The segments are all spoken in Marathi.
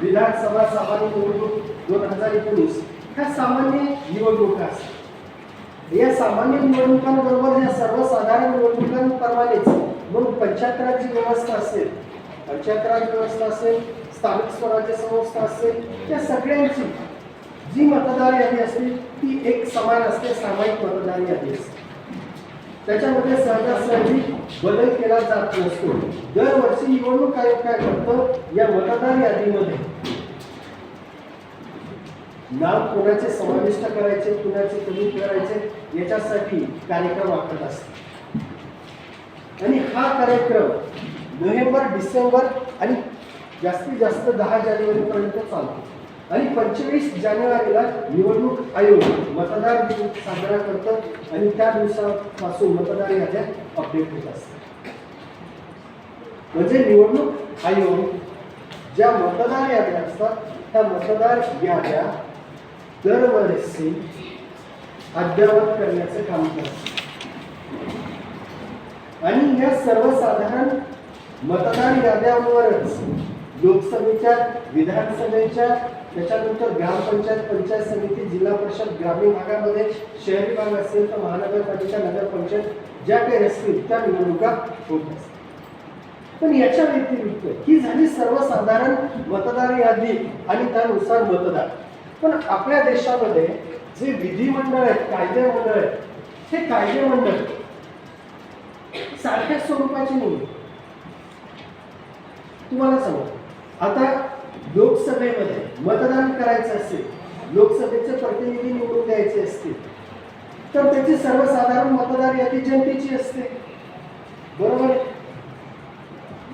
विधानसभा सामान्य निवडणूक 2019 ह्या सामान्य निवडणुका असतात। या सामान्य निवडणुकांबरोबर या सर्वसाधारण निवडणुकांप्रमाणेच मग पंचायत राज व्यवस्था असेल, पंचायत राज व्यवस्था असेल, स्थानिक स्वराज्य संस्था असेल, त्या सगळ्यांची जी मतदार यादी असते ती एक समान असते, सामायिक मतदार यादी असते। त्याच्यामध्ये सहजासहजी बदल केला जात नसतो। दरवर्षी निवडणूक आयोग काय करतो, या मतदार यादीमध्ये नाव कोणाचे समाविष्ट करायचे, कुणाचे कमी करायचे याच्यासाठी कार्यक्रम आखत असतो। आणि हा कार्यक्रम नोव्हेंबर, डिसेंबर आणि जास्तीत जास्त 10 जानेवारीपर्यंत चालतो। आणि 25 जानेवारीला निवडणूक आयोग मतदार दिन साजरा करतात आणि त्या दिवसापासून मतदार याद्या अपडेट होत असतात। म्हणजे निवडणूक आयोग ज्या मतदार याद्या असतात त्या मतदार याद्या दरवर्षी अद्ययावत करण्याचे काम करतात। आणि या सर्वसाधारण मतदार याद्यांवरच लोकसभेच्या, विधानसभेच्या, त्याच्यानंतर ग्रामपंचायत, पंचायत समिती, जिल्हा परिषद, ग्रामीण भागामध्ये शहरी भाग असेल तर महानगरपालिका, नगरपंचायत ज्या काही असतील त्या निवडणुका होत असतात। पण याच्या व्यतिरिक्त ही झाली सर्वसाधारण मतदार यादी आणि त्यानुसार मतदार। पण आपल्या देशामध्ये जे विधिमंडळ आहेत, कायदे मंडळ आहेत, हे कायदे मंडळ सारख्या स्वरूपाचे नाही। तुम्हाला सांगू, आता लोकसभेमध्ये मतदान करायचं असेल, लोकसभेचे प्रतिनिधी निवडून द्यायचे असतील तर त्याची सर्वसाधारण मतदार यादी जनतेची असते, बरोबर आहे?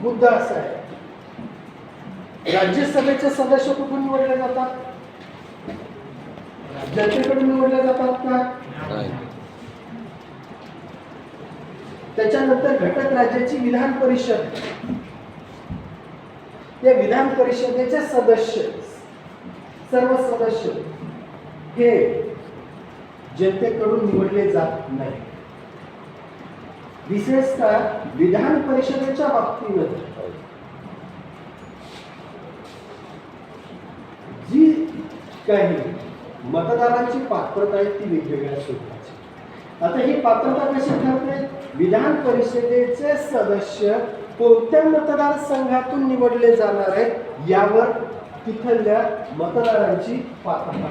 मुद्दा असा आहे, राज्यसभेचे सदस्य कुठून निवडले जातात? जनतेकडून निवडले जातात का? त्याच्यानंतर घटक राज्याची विधान परिषद, या विधान परिषदेचे सदस्य, सर्व सदस्य हे जनतेकडून निवडले जात नाही। विशेषतः विधान परिषदेच्या बाबतीमध्ये जी काही मतदारांची पात्रता आहे ती वेगवेगळ्या स्वरूपाची। आता ही पात्रता कशी ठरते? विधान परिषदेचे सदस्य कोणत्या मतदारसंघातून निवडले जाणार आहेत यावर तिथल्या मतदारांची पात्रता।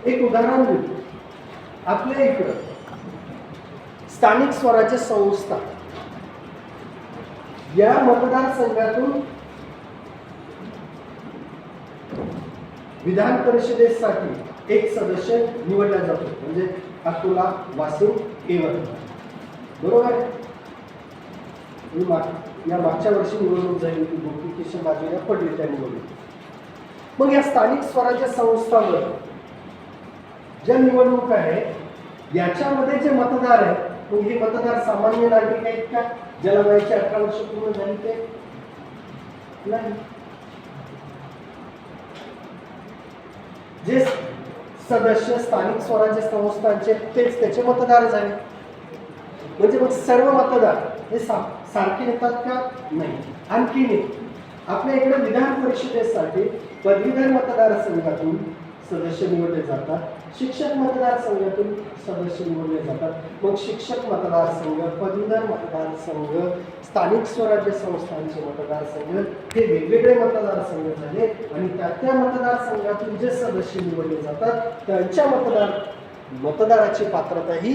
एक उदाहरण देतो, आपल्या इकडं स्थानिक स्वराज्य संस्था या मतदारसंघातून विधान परिषदेसाठी एक सदस्य निवडला जातो, म्हणजे अकोला, वाशिम, यवतमाळ, बरोबर आहे? या मागच्या वर्षी निवडणूक झाली होती, गोपीकिशन बाजूला पडली त्या निवडणूक। मग या स्थानिक स्वराज्य संस्थांवर ज्या निवडणूक आहे याच्यामध्ये जे मतदार आहेत, मग हे मतदार सामान्य नागरिक आहेत का? ज्याला वयाची 18 वर्ष पूर्ण झाली ते नाही। जे सदस्य स्थानिक स्वराज्य संस्थांचे तेच त्याचे मतदार झाले। म्हणजे मग सर्व मतदार हे सारखे येतात का? नाही। आणखी आपल्या इकडे विधान परिषदेसाठी पदवीधर मतदारसंघातून सदस्य निवडले जातात, शिक्षक मतदारसंघातून सदस्य निवडले जातात। मग शिक्षक मतदारसंघ, पदवीधर मतदारसंघ, स्थानिक स्वराज्य संस्थांचे मतदारसंघ हे वेगवेगळे मतदारसंघ झाले आणि त्या मतदारसंघातून जे सदस्य निवडले जातात त्यांच्या मतदाराची पात्रता ही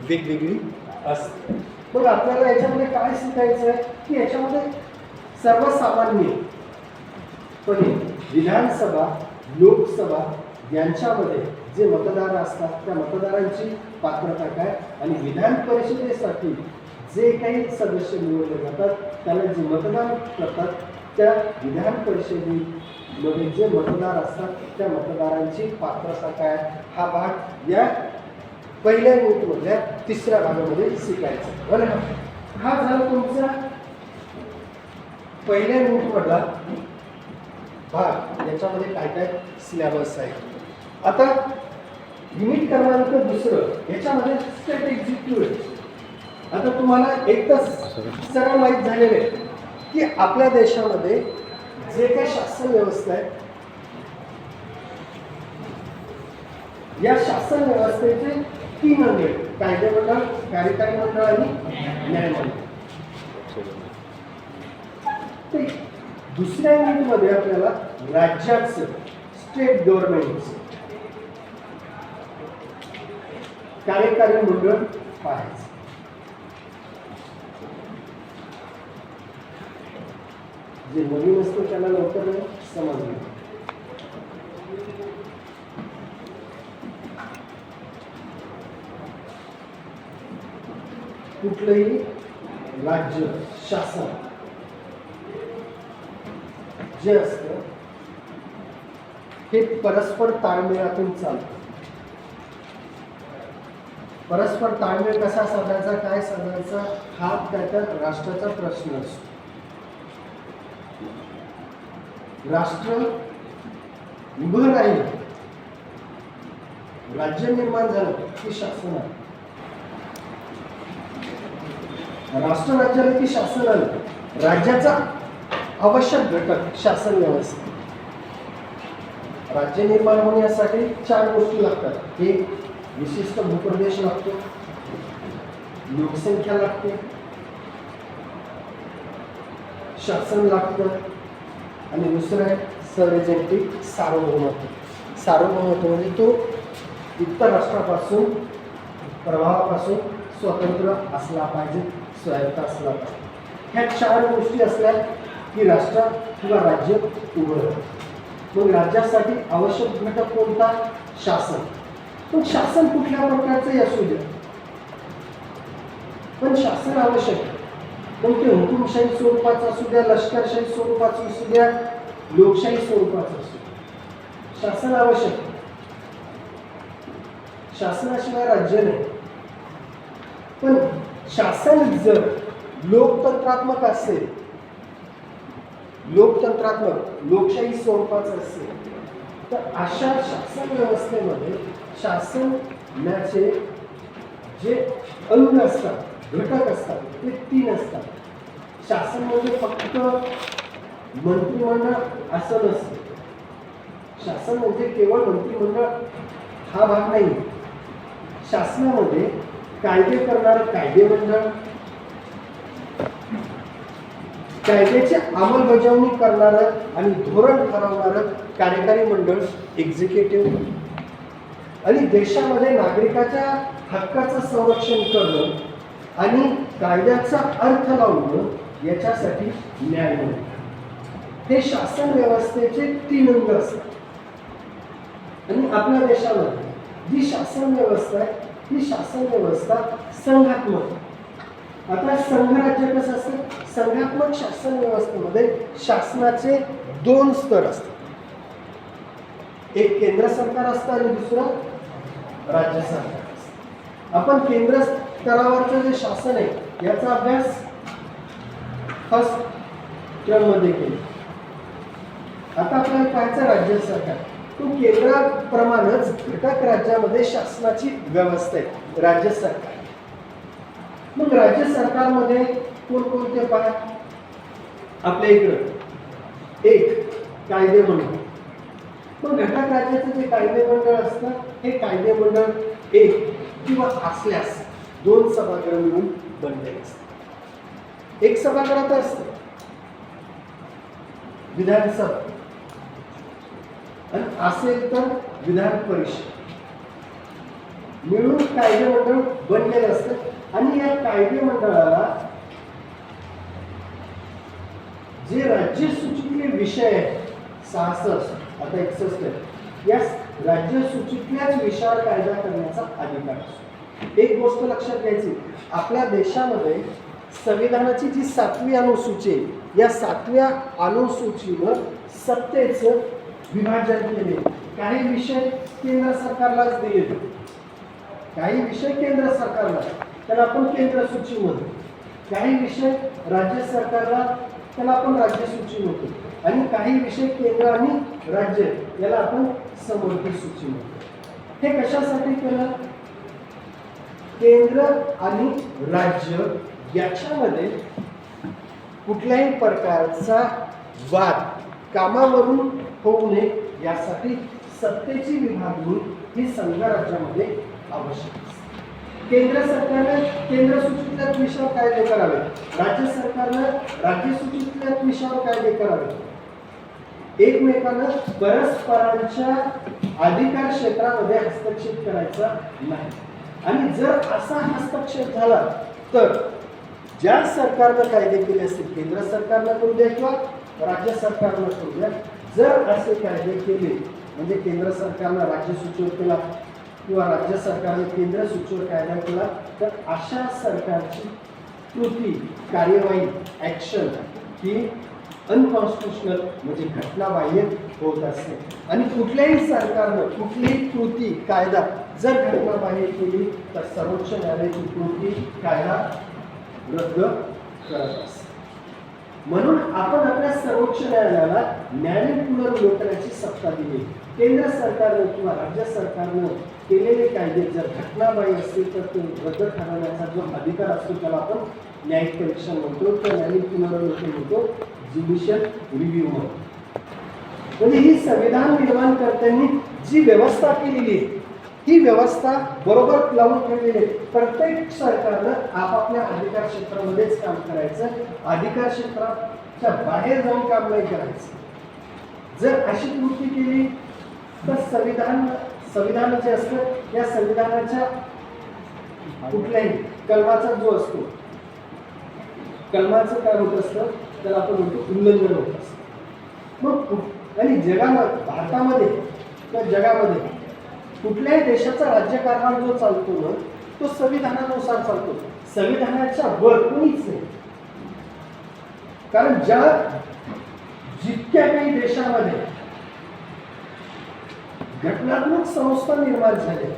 वेगवेगळी असते। मग आपल्याला याच्यामध्ये काय शिकायचं आहे की याच्यामध्ये सर्वसामान्यपणे विधानसभा, लोकसभा यांच्यामध्ये जे मतदार असतात त्या मतदारांची पात्रता काय आणि विधान परिषदेसाठी जे काही सदस्य निवडले जातात त्याला जे मतदान करतात त्या विधान परिषदेमध्ये जे मतदार असतात त्या मतदारांची पात्रता काय, हा भाग या पहिल्या युनिटमधल्या तिसऱ्या भागामध्ये शिकायचा। बरं, हा झाला तुमचा पहिल्या युनिटमधला भाग, याच्यामध्ये काय काय सिलेबस आहे। आता युनिट क्रमांक दुसरं, याच्यामध्ये स्टेट एक्झिक्युटिव्ह। आता तुम्हाला एक तर सरळ माहीत झालेलं आहे की आपल्या देशामध्ये जे काही शासन व्यवस्था आहे, या शासन व्यवस्थेचे 3 अंग आहेत: कायदेमंडळ, कार्यकारी मंडळ आणि न्यायमंडळ. ते दुसऱ्या युनिटमध्ये आपल्याला राज्याचं, स्टेट गव्हर्नमेंटचं कार्यकारी मंडळ पाहायचं. जे नवीन असतं त्याला लवकर समजलं. कुठलंही राज्य, शासन जे असतं हे परस्पर ताळमेळातून चालतं. परस्पर ताळमेळ कसा साधायचा, काय साधायचा, हा त्याच्या राष्ट्राचा प्रश्न असतो. राष्ट्र उभं राहील, राज्य निर्माण झालं की शासन आलं. राष्ट्र राज्याला की शासन आलं. राज्याचा आवश्यक घटक शासन व्यवस्था. राज्य निर्माण होण्यासाठी 4 गोष्टी लागतात. एक, विशिष्ट भूप्रदेश लागतो, लोकसंख्या लागते, शासन लागतं आणि दुसरं आहे सार्वजनिक सार्वभौमत्व. सार्वभौमत्व म्हणजे तो इतर राष्ट्रापासून, प्रभावापासून स्वतंत्र असला पाहिजे, स्वायत्त असला पाहिजे. ह्या 4 गोष्टी असल्या की राष्ट्र किंवा राज्य उभं राहतं. मग राज्यासाठी आवश्यक घटक कोणता? शासन. पण शासन कुठल्या प्रकारचंही असू द्या, पण शासन आवश्यक आहे. मग ते हुकुमशाही स्वरूपाचं असू द्या, लष्करशाही स्वरूपाचं असू द्या, लोकशाही स्वरूपाचं असू द्या, शासन आवश्यक आहे. शासनाशिवाय राज्य नाही. पण शासन जर लोकतंत्रात्मक असेल, लोकशाही स्वरूपाचं असेल, तर अशा शासन व्यवस्थेमध्ये शासनाचे जे अंग असतात, घटक असतात, ते 3 असतात. शासन म्हणजे फक्त मंत्रिमंडळ असं नसतं. शासन म्हणजे केवळ मंत्रिमंडळ हा भाग नाही. शासनामध्ये कायदे करणारं कायदेमंडळ, कायद्याची अंमलबजावणी करणारं आणि धोरण ठरवणारं कार्यकारी मंडळ एक्झिक्युटिव्ह, आणि देशामध्ये नागरिकाच्या हक्काचं संरक्षण करणं आणि कायद्याचा अर्थ लावणं याच्यासाठी न्यायमंडळ. हे शासन व्यवस्थेचे 3 अंग असतात. आणि आपल्या देशामध्ये जी शासन व्यवस्था आहे ही शासन व्यवस्था संघात्मक. आता संघराज्य कसं असतं? संघात्मक शासन व्यवस्थेमध्ये शासनाचे 2 स्तर असतात. एक केंद्र सरकार असतं आणि दुसरं राज्य सरकार असतं. आपण केंद्र स्तरावरचं जे शासन आहे याचा अभ्यास फर्स्ट टर्ममध्ये केला. आता आपल्याला पाहायचं राज्य सरकार. तो केंद्राप्रमाणेच घटक राज्यामध्ये शासनाची व्यवस्था आहे, राज्य सरकार. मग राज्य सरकारमध्ये कोणकोणते पहा? आपल्या इकडं एक कायदेमंडळ. मग घटक राज्याचं जे कायदेमंडळ असतं हे कायदेमंडळ एक किंवा असल्यास 2 सभागृह मिळून बनलेले असतात. एक सभागृहात असतं विधानसभा आणि असेल तर विधान परिषद मिळून कायदेमंडळ बनलेलं असतं. आणि या कायदेमंडळाला जे राज्य सूचीतले विषय आहेत 66, आता 61, या राज्य सूचीतल्याच विषयावर कायदा करण्याचा अधिकार असतो. एक गोष्ट लक्षात घ्यायची, आपल्या देशामध्ये संविधानाची जी 7वी अनुसूची आहे, या 7व्या अनुसूचीवर सत्तेचं विभाजन केले. काही विषय केंद्र सरकारलाच दिले, काही विषय केंद्र सरकारला, त्याला आपण केंद्र सूची म्हणतो. काही विषय राज्य सरकारला, त्याला आपण राज्य सूची म्हणतो. आणि काही विषय केंद्र आणि राज्य याला आपण समवर्ती सूची म्हणतो. हे कशासाठी केलं? केंद्र आणि राज्य याच्यामध्ये कुठल्याही प्रकारचा वाद कामावरून होऊ नये यासाठी सत्तेची विभागणी ही संघ राज्यामध्ये आवश्यक असते. केंद्र सरकारने केंद्र सूचित विषयावर कायदे करावे, राज्य सरकारनं राज्य सूचित विषयावर कायदे करावे. एकमेकांना परस्परांच्या अधिकार क्षेत्रामध्ये हस्तक्षेप करायचा नाही. आणि जर असा हस्तक्षेप झाला तर ज्या सरकारनं कायदे केले असतील, केंद्र सरकारनं करू द्या किंवा राज्य सरकारनं करू द्या, जर असे कायदे केले म्हणजे केंद्र सरकारनं राज्य सूचीवर केला किंवा राज्य सरकारने केंद्र सूचीवर कायदा केला तर अशा सरकारची कृती कार्यवाही ॲक्शन ही अनकॉन्स्टिट्युशनल म्हणजे घटनाबाह्य होत असते. आणि कुठल्याही सरकारनं कुठलीही कृती कायदा जर घटनाबाह्य केली तर सर्वोच्च न्यायालयाची कृती कायदा रद्द करत असते. म्हणून आपण आपल्या सर्वोच्च न्यायालयाला न्यायालयीन पुनर्विलोकनाची सत्ता दिली. केंद्र सरकारनं किंवा राज्य सरकारनं केलेले कायदे जर घटनाबाह्य असतील तर ते रद्द ठरवण्याचा जो अधिकार असतो त्याला आपण न्यायिक परीक्षण म्हणतो, तर न्यायालयीन पुनर्विलोकन म्हणतो, ज्युडिशियल रिव्ह्यू म्हणतो. म्हणजे ही संविधान निर्माणकर्त्यांनी जी व्यवस्था केलेली आहे ही व्यवस्था बरोबर लावून ठेवलेली आहे. प्रत्येक सरकारनं आपापल्या अधिकार क्षेत्रामध्येच काम करायचं, अधिकार क्षेत्राच्या बाहेर जाऊन काम नाही करायचं. जर अशी कृती केली तर संविधान जे असतं या संविधानाच्या कुठल्याही कलमाचा जो असतो कलमाचं काय होत असतं त्याला आपण म्हणतो उल्लंघन होत असतं. मग आणि जगामध्ये भारतामध्ये किंवा जगामध्ये कुठल्याही देशाचा राज्यकारभार जो चालतो ना तो संविधानानुसार चालतो, संविधानाच्या वर कोणीच नाही. कारण जितक्या काही देशामध्ये घटनात्मक संस्था निर्माण झाल्या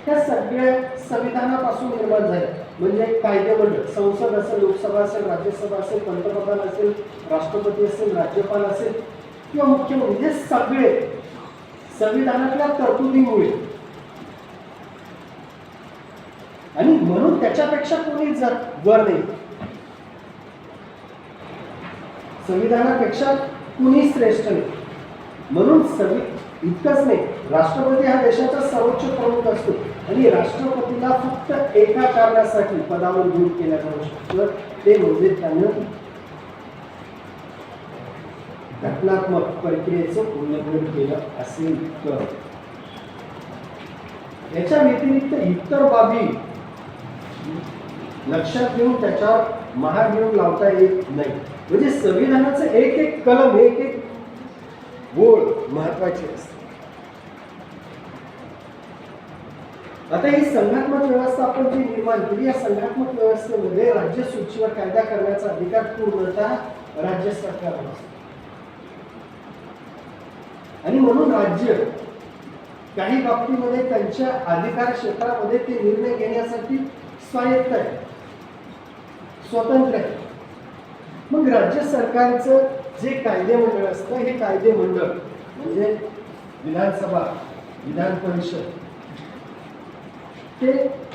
त्या सगळ्या संविधानापासून निर्माण झाल्या. म्हणजे कायदेमंडळ, संसद असेल, लोकसभा असेल, राज्यसभा असेल, पंतप्रधान असेल, राष्ट्रपती असेल, राज्यपाल असेल किंवा मुख्यमंत्री, हे सगळे संविधानातल्या तरतुदीमुळे. आणि म्हणून त्याच्यापेक्षा कोणी वर नाही, संविधानापेक्षा कुणी श्रेष्ठ नाही. म्हणून इतकंच नाही, राष्ट्रपती हा देशाचा सर्वोच्च प्रमुख असतो आणि राष्ट्रपतीला फक्त एका कारणासाठी पदावर दूर केलं जाऊ शकतं, ते म्हणजे त्यानं घटनात्मक प्रक्रियेचं उल्लंघन केलं असेल तर. याच्या व्यतिरिक्त इतर बाबी लक्षात घेऊन त्याच्यावर महाभियोग लावता येत नाही. म्हणजे संविधानाचं एक एक कलम, एक एक गोळ महत्वाचे असते. आता ही संघात्मक व्यवस्था आपण जी निर्माण केली, या संघात्मक व्यवस्थेमध्ये राज्य सूचीवर कायदा करण्याचा अधिकार पूर्णतः राज्य सरकारला असतो. आणि म्हणून राज्य काही बाबतीमध्ये त्यांच्या अधिकार क्षेत्रामध्ये ते निर्णय घेण्यासाठी स्वायत्त आहे, स्वतंत्र आहे. मग राज्य सरकारचं जे कायदेमंडळ असतं हे कायदेमंडळ म्हणजे विधानसभा, विधान परिषद, ते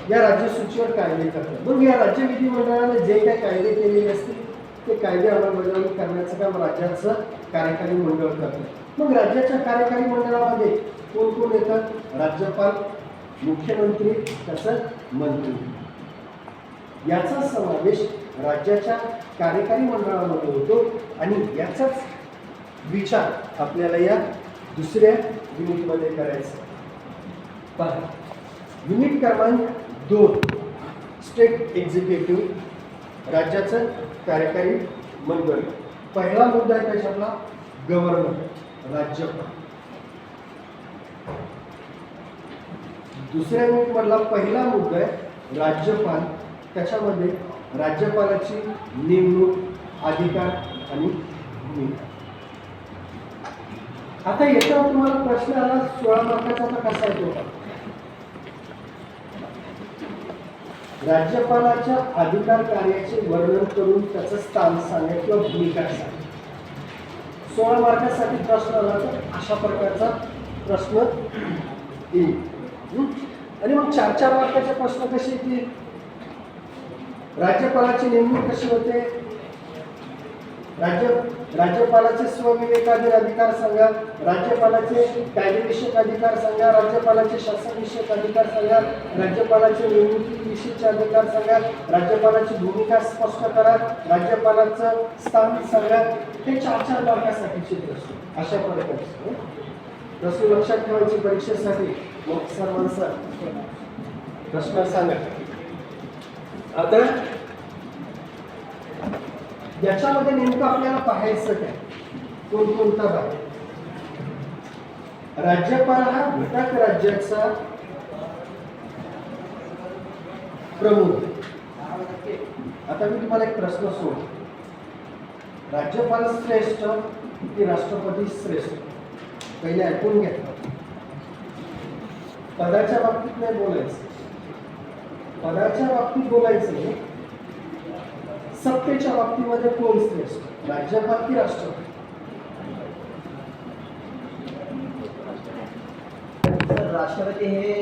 या राज्य सूचीवर कायदे करतात. मग या राज्य विधिमंडळाने जे काही कायदे केलेले असतील ते कायदे अंमलबजावणी करण्याचं काम राज्याचं कार्यकारी मंडळ करतं. मग राज्याच्या कार्यकारी मंडळामध्ये कोण कोण येतात? राज्यपाल, मुख्यमंत्री तसंच मंत्री. याचा समावेश राज्याच्या कार्यकारी मंडळामध्ये होतो. आणि याचाच विचार आपल्याला या दुसऱ्या युनिटमध्ये करायचा. पहा, युनिट क्रमांक 2, स्टेट एक्झिक्युटिव्ह, राज्याचं कार्यकारी मंडळ. पहिला मुद्दा आहे त्याच्यातला गव्हर्नर, राज्यपाल. दुसऱ्या युनिट मधला पहिला मुद्दा आहे राज्यपाल. त्याच्यामध्ये राज्यपालाची नेमणूक, अधिकार आणि भूमिका. आता याच्यावर तुम्हाला प्रश्न आला 16 मार्काचा, तर कसा येतो? राज्यपालाच्या अधिकार कार्याचे वर्णन करून त्याचं स्थान सांगा किंवा भूमिका सांगा. 16 मार्कासाठी प्रश्न आला तर अशा प्रकारचा प्रश्न येईल. आणि मग 4-4 मार्काचे प्रश्न कसे येतील? राज्यपालाची नेमणूक कशी होते, राज्यपालाचे स्वविवेकाधीन अधिकार सांगा, राज्यपालाचे कायदेविषयक अधिकार सांगा, राज्यपालाचे शासनविषयक अधिकार सांगा, राज्यपालाचे निवडणुकीविषयीचे अधिकार सांगा, राज्यपालाची भूमिका स्पष्ट करा, राज्यपालाचं स्थान सांगा. हे 4-4 मार्कासाठीचे प्रश्न अशा प्रकारचे प्रश्न लक्षात ठेवायची परीक्षेसाठी. मग सर्वांचा प्रश्न सांगा. आता याच्यामध्ये नेमकं आपल्याला पाहायचं काय, कोणकोणता भाग. राज्यपाल हा घटक राज्याचा प्रमुख. आता मी तुम्हाला एक प्रश्न सोडतो, राज्यपाल श्रेष्ठ की राष्ट्रपती श्रेष्ठ? पहिले ऐकून घ्या. पदाच्या बाबतीत नाही बोलायचं, पदाच्या बाबतीत बोलायचं नाही. सत्तेच्या बाबतीमध्ये कोण श्रेष्ठ, राज्यपाल की राष्ट्रपती? राष्ट्रपती हे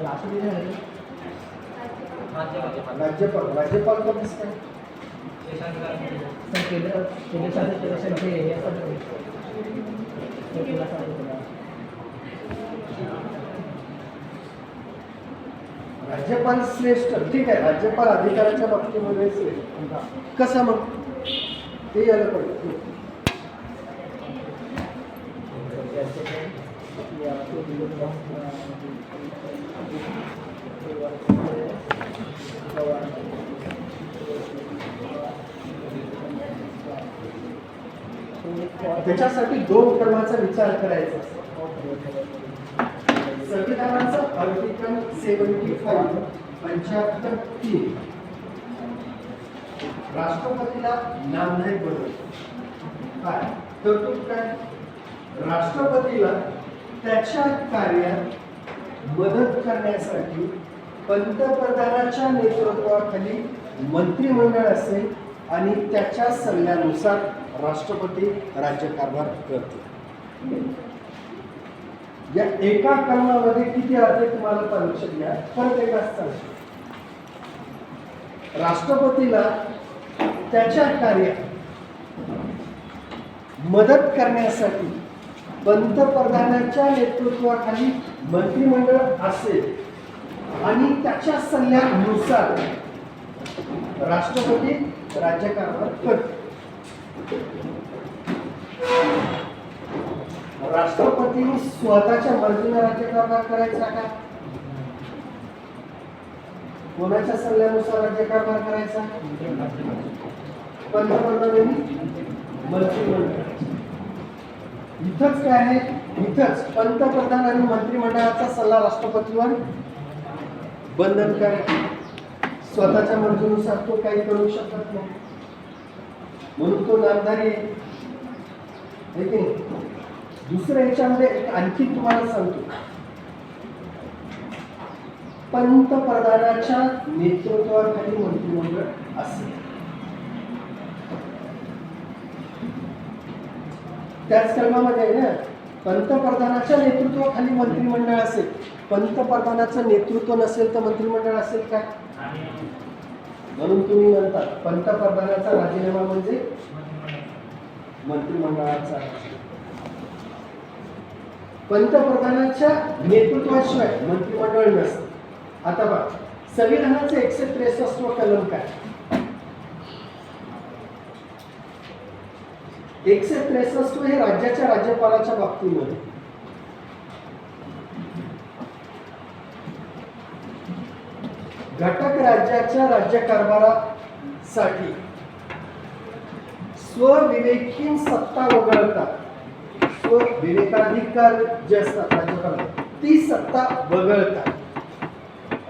राष्ट्रपती राज्यपाल. राज्यपाल कधीच काय राज्यपाल श्रेष्ठ, ठीक आहे. राज्यपाल अधिकाराच्या बाबतीमध्ये श्रेष्ठ कसं मग ते यायला पाहिजे. त्याच्यासाठी 2 क्रमाचा विचार करायचा. संविधानाचं आर्टिकल 75(3) राष्ट्रपतीला नामधारी बनवतो. काय तरतूद काय? राष्ट्रपतीला त्याच्या कार्यात मदत करण्यासाठी पंतप्रधानाच्या नेतृत्वाखाली मंत्रिमंडळ असेल आणि त्याच्या सल्ल्यानुसार राष्ट्रपती राज्यकारभार करते. या एका कलमामध्ये किती अर्थ तुम्हाला परीक्षेत घ्या, परत एकदाच सांगतो. राष्ट्रपतीला त्याच्या कार्यात मदत करण्यासाठी पंतप्रधानाच्या नेतृत्वाखाली मंत्रिमंडळ असेल आणि त्याच्या सल्ल्यानुसार राष्ट्रपती राज्यकारभार करतो. राष्ट्रपतींनी स्वतःच्या मर्जीने राज्यकारभार करायचा का? कोणाच्या सल्ल्यानुसार राज्यकारभार करायचा? पंतप्रधानांनी मंत्रिमंडळ. इथंच काय आहे, इथंच पंतप्रधान आणि मंत्रिमंडळाचा सल्ला राष्ट्रपतीवर बंधनकारक. स्वतःच्या मर्जीनुसार तो काही करू शकत नाही, म्हणून तो नामधारी आहे. दुसऱ्या याच्यामध्ये आणखी तुम्हाला सांगतो, पंतप्रधानाच्या नेतृत्वाखाली मंत्रिमंडळ असेल. त्याच कलमामध्ये आहे ना, पंतप्रधानाच्या नेतृत्वाखाली मंत्रिमंडळ असेल. पंतप्रधानाचं नेतृत्व नसेल तर मंत्रिमंडळ असेल काय? म्हणून तुम्ही म्हणता पंतप्रधानाचा राजीनामा म्हणजे मंत्रिमंडळाचा. पंतप्रधानाच्या नेतृत्वाशिवाय मंत्रिमंडळ नसतं. आता बघा, संविधानाचे 163 कलम काय? 163 हे राज्याच्या राज्यपालाच्या बाबतीमध्ये. घटक राज्याच्या राज्यकारभारासाठी स्वविवेकीन सत्ता वगळता, स्वविवेकाधिकार जे असतात राज्यपालाला, ती सत्ता वगळता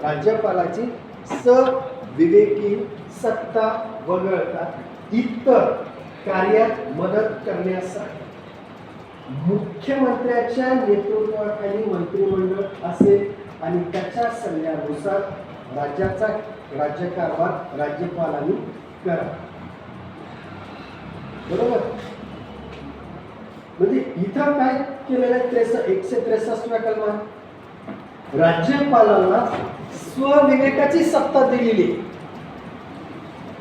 राज्यपालाची स्वविवेकी सत्ता वगळता इतर कार्यात मदत करण्यासाठी मुख्यमंत्र्याच्या नेतृत्वाखाली मंत्रिमंडळ असेल आणि त्याच्या सल्ल्यानुसार राज्याचा राज्यकारभार राज्यपालांनी करा. बरोबर? म्हणजे इथं काय केलेलं आहे? 163 कलमात राज्यपालांना स्वविवेकाची सत्ता दिलेली.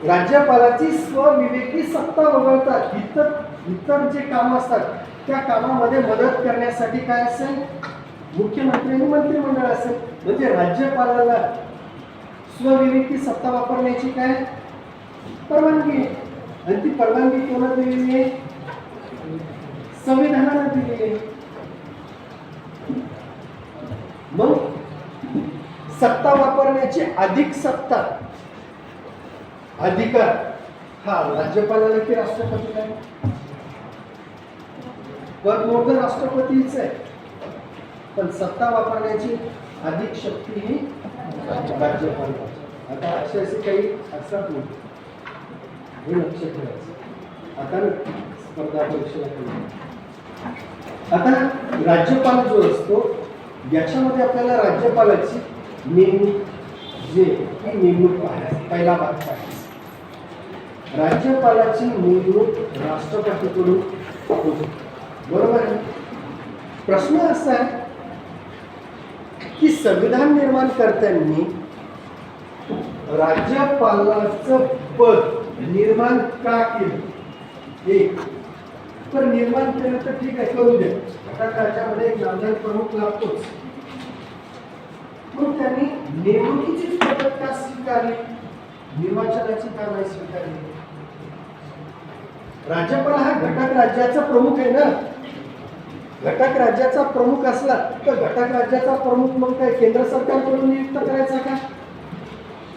राज्यपालाची स्वविवेकी सत्ता वगळता इतर इतर जे काम असतात त्या कामामध्ये मदत करण्यासाठी काय असेल, मुख्यमंत्री आणि मंत्रिमंडळ असेल. म्हणजे राज्यपालाला स्वविवेकी सत्ता वापरण्याची काय परवानगी आहे. आणि ती परवानगी कोणाला दिलेली आहे, संविधानाने दिलेली आहे. मग सत्ता वापरण्याची अधिक सत्ता अधिकार हा राज्यपालाला की राष्ट्रपतीला आहे. पद मोठं राष्ट्रपतीच आहे, पण सत्ता वापरण्याची अधिक शक्ती ही राज्यपालाला. आता असे काही असतात नाही, हे लक्ष ठेवायचं. आता स्पर्धा परीक्षेला आता राज्यपाल जो असतो याच्यामध्ये आपल्याला राज्यपालाची नेमणूक जी ही नेमणूक पाहायची. पहिला भाग पाहायचा, राज्यपालाची नेमणूक राष्ट्रपतीकडून होते. बरोबर आहे. प्रश्न असा आहे की संविधान निर्माण करताना राज्यपालाचं पद निर्माण का केलं. एक तर निर्माण केलं तर ठीक आहे, करू दे. आता राज्यामध्ये एक नामदार प्रमुख लागतोच, पण त्यांनी नेमणुकीचीच पद्धत का स्वीकारली, निर्वाचनाची का नाही स्वीकारली. राज्यपाल हा घटक राज्याचा प्रमुख आहे ना. घटक राज्याचा प्रमुख असला तर घटक राज्याचा प्रमुख मग काय केंद्र सरकारकडून नियुक्त करायचा का.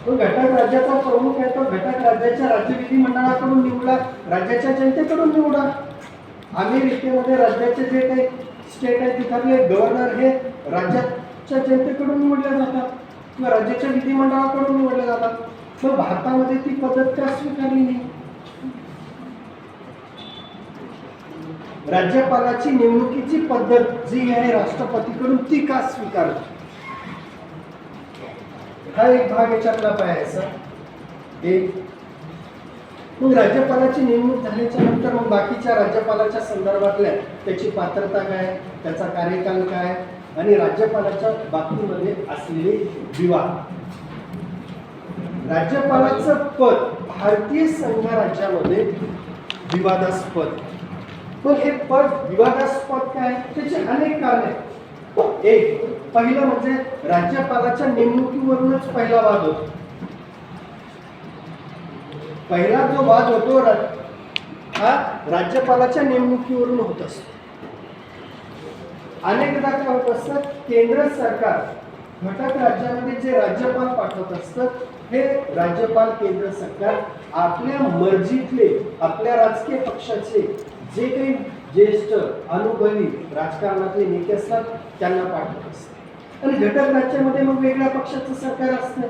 तो घटक राज्याचा प्रमुख आहे, तो घटक राज्याच्या राज्य विधिमंडळाकडून निवडा, राज्याच्या जनतेकडून निवडा. अमेरिकेमध्ये राज्याचे जे काही स्टेट आहे तिथले गव्हर्नर हे राज्याच्या जनतेकडून निवडले जातात किंवा राज्याच्या विधिमंडळाकडून निवडले जातात. मग भारतामध्ये ती पद्धत का स्वीकारली नाही. राज्यपालाची नेमणुकीची पद्धत जी आहे राष्ट्रपतीकडून ती का स्वीकारली. हा एक भाग याच्यातला पाहायचा. एक मग राज्यपालाची नेमणूक झाल्याच्या नंतर मग बाकीच्या राज्यपालाच्या संदर्भातल्या त्याची पात्रता काय, त्याचा कार्यकाल काय आणि राज्यपालाच्या बाबतीमध्ये असलेले विवाद. राज्यपालाचं पद भारतीय संघ राज्यामध्ये विवादास्पद. पण हे पद विवादास्पद काय, त्याचे अनेक कारणे आहेत. एक पहिलं म्हणजे राज्यपालाच्या नेमणुकीवरूनच पहिला वाद होतो. पहिला जो वाद होतो हा राज्यपालाच्या नेमणुकीवरून होत असतो. अनेकदा काय होत असतं, केंद्र सरकार घटक राज्यामध्ये जे राज्यपाल पाठवत असतं हे राज्यपाल केंद्र सरकार आपल्या मर्जीतले आपल्या राजकीय पक्षाचे जे काही ज्येष्ठ अनुभवी राजकारणातले नेते असतात त्यांना पाठवत असतात. आणि घटक राज्यामध्ये मग वेगळ्या पक्षाचं सरकार असतं.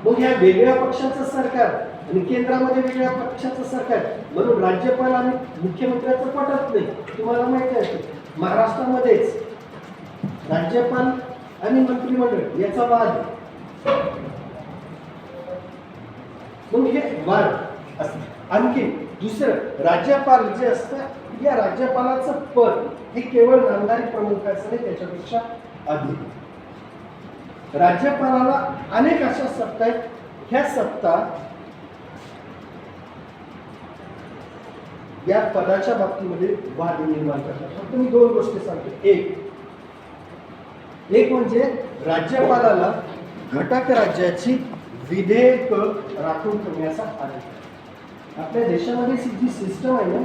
मग ह्या वेगळ्या पक्षाचं सरकार आणि केंद्रामध्ये वेगळ्या पक्षाचं सरकार म्हणून राज्यपाल आणि मुख्यमंत्र्याचं पटत नाही. तुम्हाला माहिती आहे महाराष्ट्रामध्येच राज्यपाल आणि मंत्रिमंडळ याचा वाद आहे. मग हे वाद असतात. आणखी दुसरं राज्यपाल जे असतं या राज्यपालाचं पद हे केवळ नामधारी प्रमुखाचं नाही, त्याच्यापेक्षा अधिक. राज्यपालाला अनेक अशा सत्ता आहेत. ह्या सत्ता या पदाच्या बाबतीमध्ये वाद निर्माण करतात. फक्त मी दोन गोष्टी सांगतो. एक म्हणजे राज्यपालाला घटक राज्याची विधेयक राखून ठेवण्याचा अधिकार. आपल्या देशामध्ये जी सिस्टम आहे ना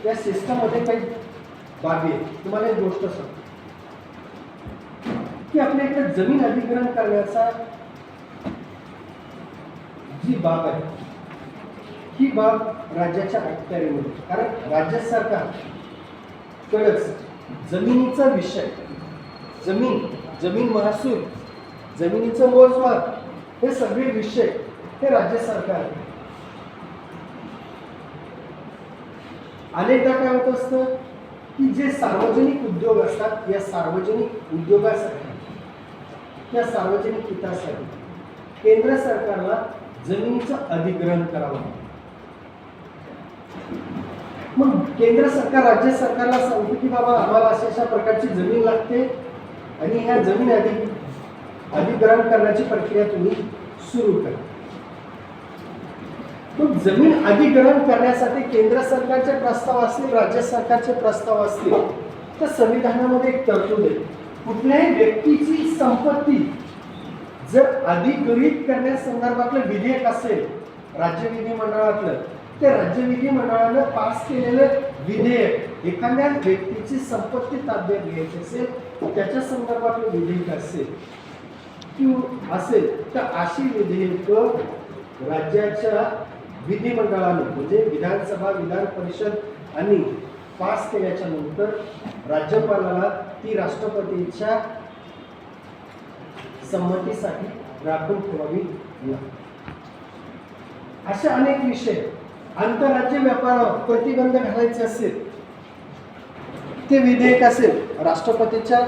त्या सिस्टममध्ये काही बाबी आहेत. तुम्हाला एक गोष्ट सांगतो की आपल्या इकडे जमीन अधिग्रहण करण्याचा जी बाब आहे ही बाब राज्याच्या अखत्यारीमध्ये, कारण राज्य सरकार कडच जमिनीचा विषय, जमीन महसूल, जमिनीचं मोजमाप हे सगळे विषय हे राज्य सरकार. अनेकदा काय होत असतं की जे सार्वजनिक उद्योग असतात या सार्वजनिक उद्योगासाठी या सार्वजनिक हितासाठी केंद्र सरकारला जमिनीचं अधिग्रहण करावं. मग केंद्र सरकार राज्य सरकारला सांगते की बाबा आम्हाला अशा प्रकारची जमीन लागते आणि ह्या जमीन अधिग्रहण करण्याची प्रक्रिया तुम्ही सुरू करा. मग जमीन अधिग्रहण करण्यासाठी केंद्र सरकारचे प्रस्ताव असतील, राज्य सरकारचे प्रस्ताव असतील, तर संविधानामध्ये एक तरतूद आहे, कुठल्याही व्यक्तीची संपत्ती जर अधिग्रहित करण्यासंदर्भातलं विधेयक असेल राज्य विधिमंडळातलं, ते राज्य विधिमंडळानं पास केलेलं विधेयक एखाद्या व्यक्तीची संपत्ती ताब्यात घ्यायची असेल, त्याच्या संदर्भातलं विधेयक असेल तर अशी विधेयक राज्याच्या विधिमंडळाने म्हणजे विधानसभा, विधान परिषद आणि पास केल्याच्या नंतर राज्यपालाला ती राष्ट्रपतीच्या संमतीसाठी राखून ठेवावी लागते. असे अनेक विषय, आंतरराज्य व्यापारावर प्रतिबंध घालायचे असेल ते विधेयक असेल राष्ट्रपतीच्या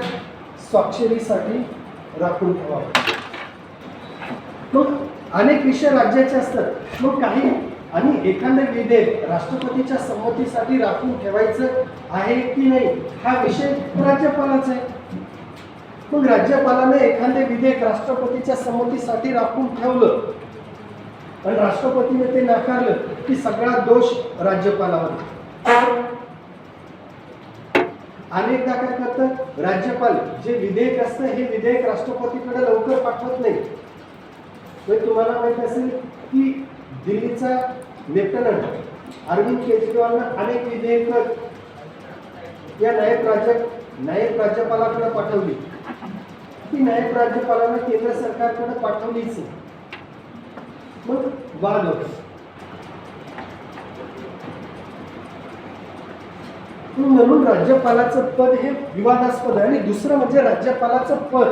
स्वाक्षरीसाठी राखून ठेवावं. मग अनेक विषय राज्याचे असतात, मग काही आणि एखादं विधेयक राष्ट्रपतीच्या संमतीसाठी राखून ठेवायचं आहे की नाही हा विषय राज्यपालाचा आहे. मग राज्यपालाने एखादे विधेयक राष्ट्रपतीच्या संमतीसाठी राखून ठेवलं आणि राष्ट्रपतीने ते नाकारलं की सगळा दोष राज्यपालावर. अनेकदा काय करतात राज्यपाल, जे विधेयक असतं हे विधेयक राष्ट्रपतीकडे लवकर पाठवत नाही. तुम्हाला माहित असेल की दिल्लीचा लेफ्टनंट अरविंद केजरीवालनं अनेक विधेयक या नायब राज्यपालाकडे पाठवली. ती नायब राज्यपालानं केंद्र सरकारकडे पाठवलीच. मग वाद होतो. म्हणून राज्यपालाचं पद हे विवादास्पद आहे. आणि दुसरं म्हणजे राज्यपालाचं पद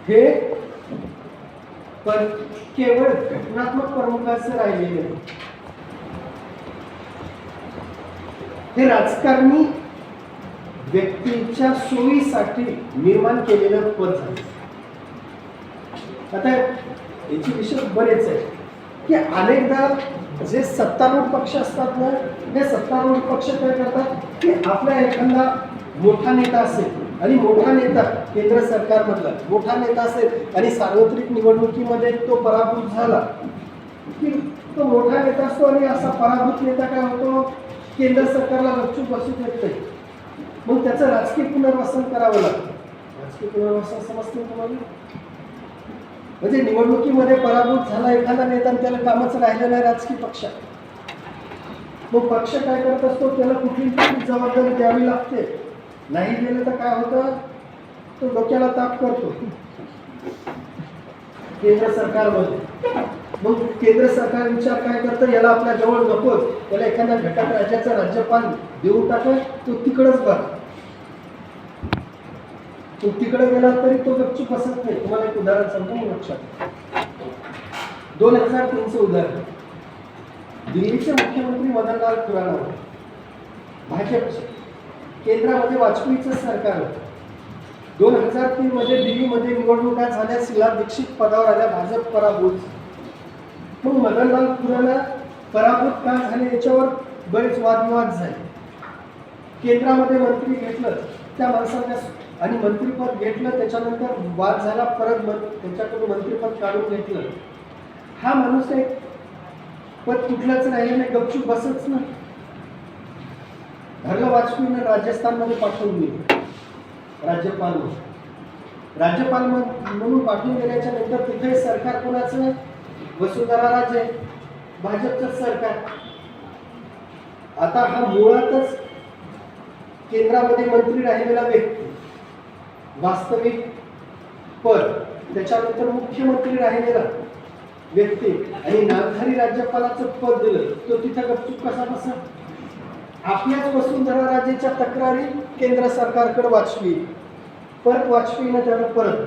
हे पण केवळ घटनात्मक प्रमुखाचं राहिलेले नाही, हे राजकारणी व्यक्तीच्या सोयीसाठी निर्माण केलेलं पद झालं. आता याचे विषय बरेच आहे की अनेकदा जे सत्तारूढ पक्ष असतात ना, हे सत्तारूढ पक्ष काय करतात की आपला एखादा मोठा नेता असेल आणि मोठा नेता केंद्र सरकारमधला मोठा नेता असेल आणि सार्वत्रिक निवडणुकीमध्ये तो पराभूत झाला की तो मोठा नेता असतो आणि असा पराभूत नेता काय होतो, केंद्र सरकारला गपचूप बसू देत नाही. मग त्याचं राजकीय पुनर्वसन करावं लागतं. राजकीय पुनर्वसन समजते तुम्हाला? म्हणजे निवडणुकीमध्ये पराभूत झाला एखादा नेता आणि त्याला कामच राहिलं नाही राजकीय पक्षात, मग पक्ष काय करत असतो, त्याला कुठली जबाबदारी द्यावी लागते. नाही दिलं तर काय होतं, तो डोक्याला ताप करतो केंद्र सरकारमध्ये. मग केंद्र सरकार विचार काय करतं, याला आपल्या जवळ नकोच, त्याला एखाद्या घटक राज्याचा राज्यपाल देऊन टाकत, तो तिकडच बघ. तो तिकडे गेला तरी तो गपचूप बसत नाही. तुम्हाला एक उदाहरण सांगतो मी लक्षात. 2003चं उदाहरण. दिल्लीचे मुख्यमंत्री मदनलाल खुराना होते, भाजपचे. केंद्रामध्ये वाजपेयीचं सरकार होतं. 2003 मध्ये दिल्लीमध्ये निवडणुका झाल्या, शीला दीक्षित पदावर आल्या, भाजप पराभूत. मग मदनलाल खुराना पराभूत का झाले याच्यावर बरेच वादविवाद झाले. केंद्रामध्ये मंत्री घेतलं त्या माणसाने आणि मंत्रिपद घेतलं, त्याच्यानंतर वाद झाला, परत त्यांच्याकडून मंत्रिपद काढून घेतलं. हा माणूस एक पद कुठलंच राहिलं नाही, गपचूप बसच ना. धरलं वाजपेयीनं राजस्थानमध्ये पाठवून दिलं राज्यपाल म्हणून पाठवून दिल्याच्या नंतर तिथे सरकार कोणाचं, वसुंधरा राजे, भाजपचं सरकार. आता हा मुळातच केंद्रामध्ये मंत्री राहिलेला व्यक्ती, वास्तविक पद, त्याच्यानंतर मुख्यमंत्री राहिलेला व्यक्ती आणि नामधारी राज्यपालाचं पद दिलं, तो तिथं गपचूप कसा बसा. आपल्याच वसुंधरा राजेच्या तक्रारी केंद्र सरकारकडे वाजपेयी, परत वाजपेयीनं त्याला परत.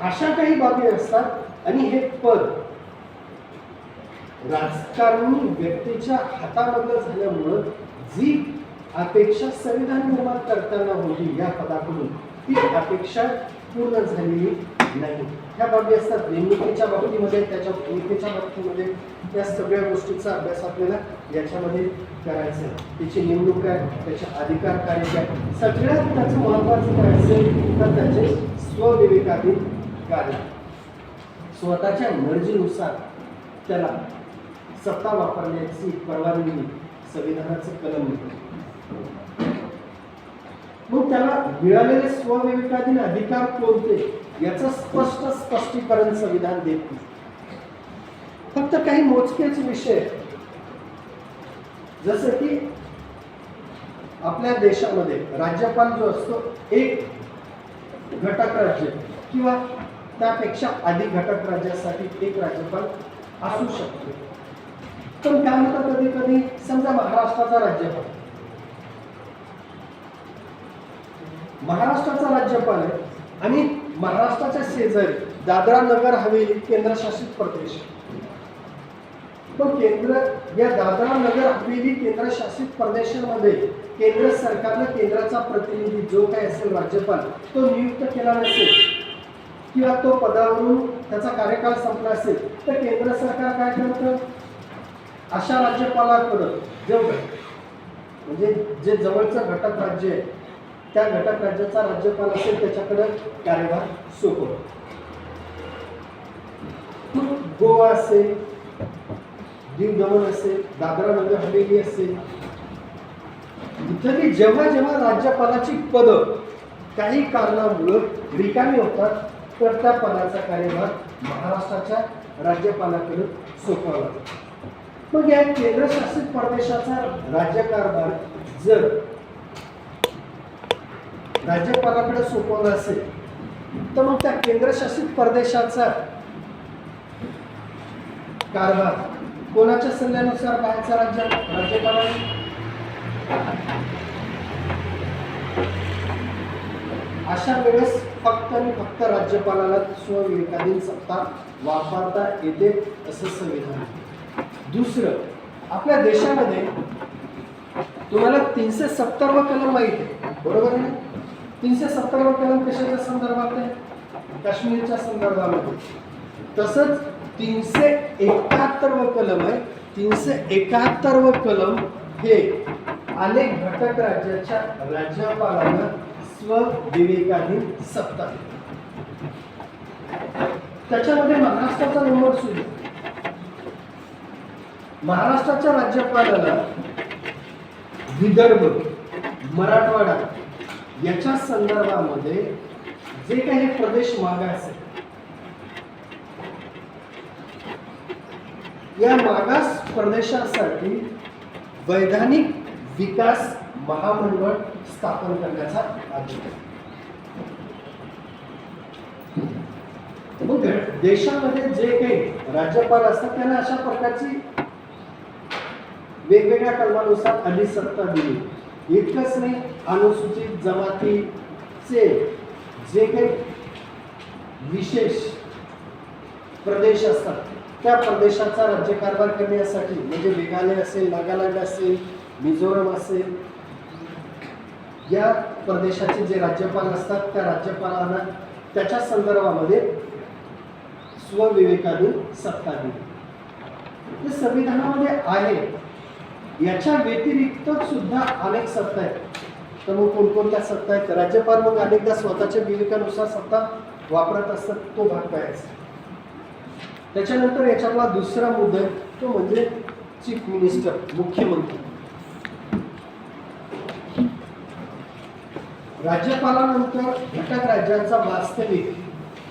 अशा काही बाबी असतात आणि हे पद राजकारणी व्यक्तीच्या हातामधलं झाल्यामुळं जी अपेक्षा संविधान निर्माण करताना होती या पदाकडून, ती अपेक्षा पूर्ण झालेली नाही. ह्या बाबी असतात नेमणुकीच्या बाबतीमध्ये, त्याच्या भूमिकेच्या बाबतीमध्ये. या सगळ्या गोष्टीचा अभ्यास आपल्याला याच्यामध्ये करायचा आहे. त्याची नेमणूक काय, त्याचे अधिकार काय, सगळ्यात त्याचं महत्त्वाचं काय असेल तर त्याचे स्वविवेकाधीन अधिकारी स्वतःच्या मर्जीनुसार त्याला सत्ता वापरण्याची परवानगी संविधानाचं कलम देते. मग त्याला मिळालेले स्वविवेकाधीन अधिकार कोणते याचं स्पष्टीकरण संविधान देत नाही. फक्त काही मोजकेच विषय, जसं की आपल्या देशामध्ये राज्यपाल जो असतो एक घटक राज्य किंवा त्यापेक्षा अधिक घटक राज्यासाठी एक राज्यपाल असू शकतो. पण काय होतं, कधी कधी समजा महाराष्ट्राचा राज्यपाल आहे आणि महाराष्ट्राच्या शेजारी दादरा नगर हवेली केंद्रशासित प्रदेश. पण या दादरा नगर हवेली केंद्रशासित प्रदेशामध्ये केंद्र सरकारनं केंद्राचा प्रतिनिधी जो काय असेल राज्यपाल तो नियुक्त केला नसेल किंवा तो पदावरून त्याचा कार्यकाळ संपला असेल तर केंद्र सरकार काय करतं, अशा राज्यपालाकडं म्हणजे जे जवळचं घटक राज्य आहे त्या घटक राज्याचा राज्यपाल असेल त्याच्याकडे कार्यभार सोपवतो. गोवा असेल, दीव दमण असेल, दादरा नगर हवेली असेल, इथं जेव्हा जेव्हा राज्यपालाची पदं काही कारणामुळं रिकामी होतात तर त्या पदाचा कार्यभार महाराष्ट्राच्या राज्यपालाकडे सोपवला जातो. मग या केंद्रशासित प्रदेशाचा राज्यकारभार जर राज्यपालाकडे सोपवला असेल तर मग त्या केंद्रशासित प्रदेशाचा कारभार कोणाच्या सल्ल्यानुसार बाहेरचा राज्यपालाने अशा वेळेस फक्त आणि फक्त राज्यपालाला स्वविवेकाधीन सत्ता वापरता येते असं संविधान. दुसरं, आपल्या देशामध्ये तुम्हाला 370 कलम माहिती आहे, बरोबर आहे. 370 कलम कशाच्या संदर्भात आहे, काश्मीरच्या संदर्भामध्ये. तसंच 371 कलम आहे. 371 कलम हे अनेक घटक राज्याच्या राज्यपालांना स्वविवेकाधीन सत्ता. त्याच्यामध्ये महाराष्ट्राचा नंबर सुरू. महाराष्ट्राच्या राज्यपालाला विदर्भ, मराठवाडा याच्या संदर्भामध्ये जे काही प्रदेश मागास आहे या मागास प्रदेशासाठी वैधानिक विकास महामंडळ स्थापन करण्याचा अधिकार. मग देशामध्ये जे काही राज्यपाल असतात त्यांना अशा प्रकारची वेगवेगळ्या कलमानुसार अधिसत्ता दिली. इतकंच नाही, अनुसूचित जमातीचे जे काही विशेष प्रदेश असतात त्या प्रदेशाचा राज्यकारभार करण्यासाठी, म्हणजे मेघालय असेल, नागालँड असेल, मिझोरम असेल, या प्रदेशाचे जे राज्यपाल असतात त्या राज्यपालांना त्याच्या संदर्भामध्ये स्वविवेकाधीन सत्ता दिली. ते संविधानामध्ये आहे. याच्या व्यतिरिक्त सुद्धा अनेक सत्ता आहेत. तर मग कोणकोणत्या सत्ता आहेत? राज्यपाल मग अनेकदा स्वतःच्या विवेकानुसार सत्ता वापरत असतात, तो भाग पाहायचा. त्याच्यानंतर याच्यातला दुसरा मुद्दा आहे तो म्हणजे चीफ मिनिस्टर, मुख्यमंत्री. राज्यपालानंतर घटक राज्याचा वास्तविक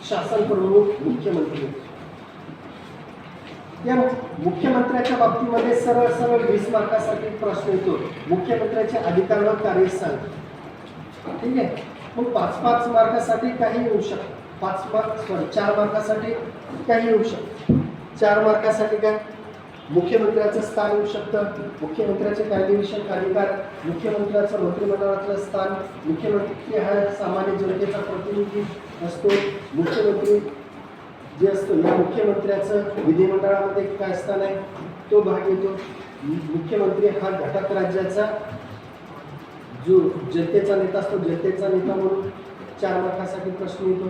शासन प्रमुख मुख्यमंत्री. या मुख्यमंत्र्याच्या बाबतीमध्ये सरळ 20 मार्कासाठी प्रश्न येतो. मुख्यमंत्र्याचे अधिकार व कार्य सांग. ठीक आहे. मग 5 मार्कासाठी काही येऊ शकतं. 4 मार्कासाठी काही येऊ शकतं. 4 मार्कासाठी काय, मुख्यमंत्र्याचं स्थान येऊ शकतं, मुख्यमंत्र्याचे कायदेविषयक अधिकार, मुख्यमंत्र्याचं मंत्रिमंडळातलं स्थान, मुख्यमंत्री हा सामान्य जनतेचा प्रतिनिधी असतो, मुख्यमंत्री जे असतो या मुख्यमंत्र्याचं विधिमंडळामध्ये काय स्थान आहे तो भाग येतो. मुख्यमंत्री हा घटक राज्याचा जो जनतेचा नेता असतो, जनतेचा नेता म्हणून 4 मार्कासाठी प्रश्न येतो.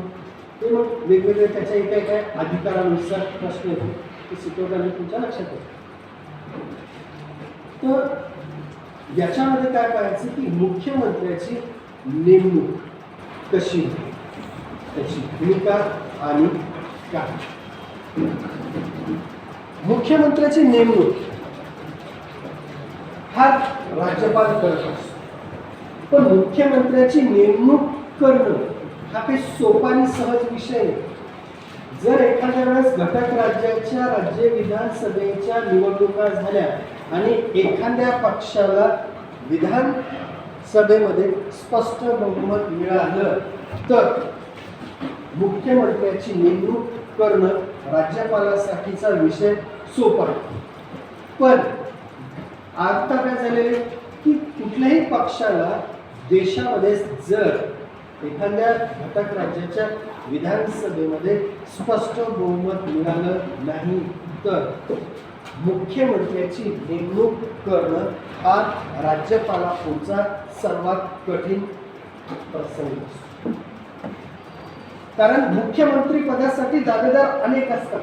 ते मग वेगवेगळे त्याच्या एका अधिकारानुसार प्रश्न येतो. ते शिकवताना तुमच्या लक्षात येतं. तर याच्यामध्ये काय पाहायचं की मुख्यमंत्र्याची नेमणूक कशी, त्याची भूमिका आणि काय. मुख्यमंत्र्याची नेमणूक हा राज्यपाल करत असतो, पण मुख्यमंत्र्याची नेमणूक करणं हा काही सोपा आणि सहज विषय नाही. जर एखाद्या वेळेस घटक राज्याच्या राज्य विधानसभेच्या निवडणुका झाल्या आणि एखाद्या पक्षाला विधानसभेमध्ये स्पष्ट बहुमत मिळालं तर मुख्यमंत्र्याची नेमणूक करणं राज्यपालासाठीचा विषय सोपा आहे. पण आता काय झालेले की कुठल्याही पक्षाला देशामध्ये जर एखाद्या घटक राज्याच्या विधानसभेमध्ये स्पष्ट बहुमत मिळालं नाही तर मुख्यमंत्र्याची नेमणूक करणं हा राज्यपालापुढचा सर्वात कठीण प्रसंग असतो. कारण मुख्यमंत्री पदासाठी दावेदार अनेक असतात.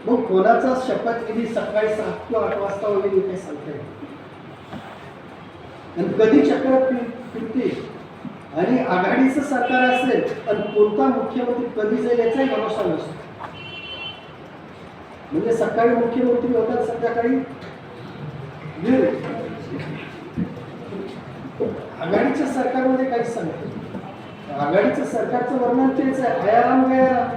मग कोणाचा शपथविधी सकाळी 7 किंवा 8 वाजता होईल ते सांगता येईल. आणि कधी चक्र फिरते आणि आघाडीचं सरकार असेल आणि कोणता मुख्यमंत्री कधी जाईल याचाही भरोसा नसतो. म्हणजे सकाळी मुख्यमंत्री होतात, संध्याकाळी आघाडीच्या सरकारमध्ये काहीच सांगत. आघाडीचं सरकारचं वर्णन तेच आहे, आयाराम गयाराम.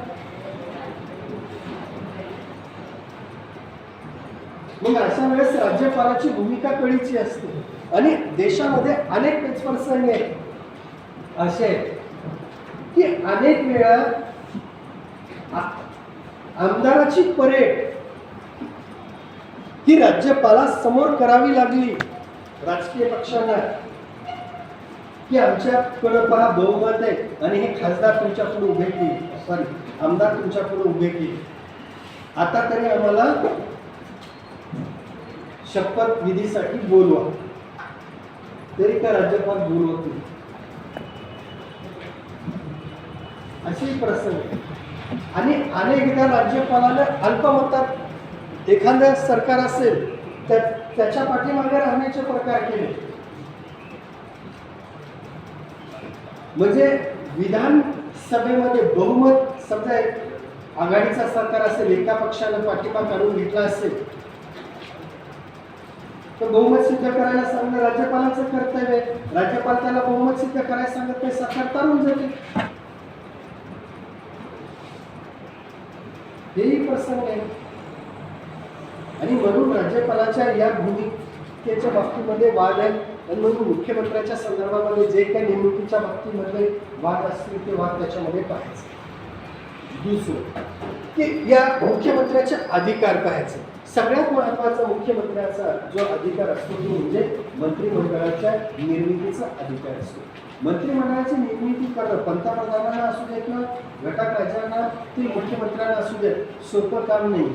मग अशा वेळेस राज्यपालाची भूमिका कळीची असते. आणि देशामध्ये अनेक प्रसंग आहेत असे की अनेक वेळा आमदाराची परेड ही राज्यपाला समोर करावी लागली राजकीय पक्षांना की आमच्याकडे पहा बहुमत आहे आणि हे खासदार तुमच्या पुढे उभे केले, सॉरी आमदार तुमच्या पुढे उभे केले, आता तरी आम्हाला शपथ विधीसाठी बोलवा. तरी का राज्यपाल बोलवत नाही. असे प्रसंग. आणि अनेकदा राज्यपालाने अल्पमतात एखादं सरकार असेल तर त्याच्या पाठीमागे राहण्याचे प्रकार केले. म्हणजे विधानसभेमध्ये बहुमत, समजा आघाडीचा सरकार असेल, एका पक्षाने पाठिंबा काढून घेतला असेल तर बहुमत सिद्ध करायला सांगणं राज्यपालाचं कर्तव्य आहे. राज्यपाल त्याला बहुमत सिद्ध करायला सांगत नाही, सरकार तारून जाते. हेही प्रसंग आहे. आणि म्हणून राज्यपालाच्या या भूमिकेच्या बाबतीमध्ये वाद आहे. आणि म्हणून मुख्यमंत्र्याच्या संदर्भामध्ये जे काही निवडणुकीच्या बाबतीमध्ये वाद असतील ते वाद त्याच्यामध्ये पाहायचे. दुसरं की या मुख्यमंत्र्याचे अधिकार पाहायचे. सगळ्यात महत्वाचा मुख्यमंत्र्याचा जो अधिकार असतो तो म्हणजे मंत्रिमंडळाच्या निर्मितीचा अधिकार असतो. मंत्रिमंडळाची निर्मिती करणं पंतप्रधानांना असू दे किंवा घटक राज्यांना ते मुख्यमंत्र्यांना असू दे सोपं काम नाही.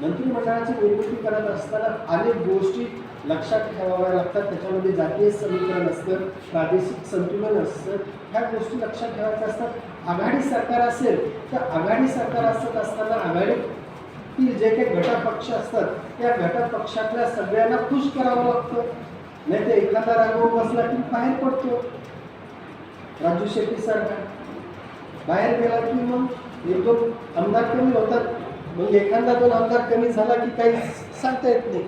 मंत्रिमंडळाची निर्मिती करत असताना अनेक गोष्टी लक्षात ठेवाव्या लागतात. त्याच्यामध्ये जातीय समीकरण असतं, प्रादेशिक संतुलन असतं, ह्या गोष्टी लक्षात ठेवायच्या असतात. आघाडी सरकार असेल तर आघाडी सरकार असत असताना आघाडीतील जे काही घटक पक्ष असतात त्या घटक पक्षातल्या सगळ्यांना खुश करावं लागतं. नाही तर एखादा रागवून बसला की बाहेर पडतो. राजू शेट्टी सरकार बाहेर गेला की मग 1-2 आमदार कमी होतात. मग एखादा 2 आमदार कमी झाला की काही सांगता येत नाही.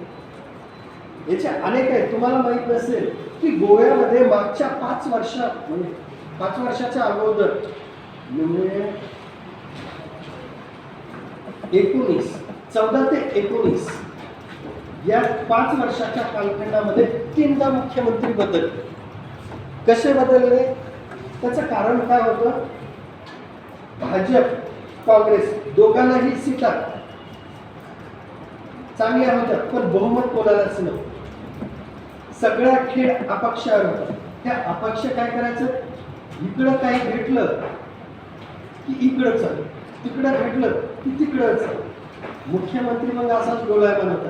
याचे अनेक आहेत. तुम्हाला माहित नसेल की गोव्यामध्ये मागच्या 5 वर्षात म्हणजे 5 वर्षाच्या अगोदर म्हणजे 14 ते 19 या 5 वर्षाच्या कालखंडामध्ये 3दा मुख्यमंत्री बदलले. कसे बदलले? त्याचं कारण काय होतं? भाजप काँग्रेस दोघांनाही सीटा चांगल्या होत्या पण बहुमत कोणालाच नव्हतं. सगळा खेळ अपक्षावर होता. त्या अपक्ष काय करायचं? इकडं काही भेटलं की इकडं चाल, तिकडं भेटलं की तिकडं चाल. मुख्यमंत्री मग असाच डोळ्याला होता.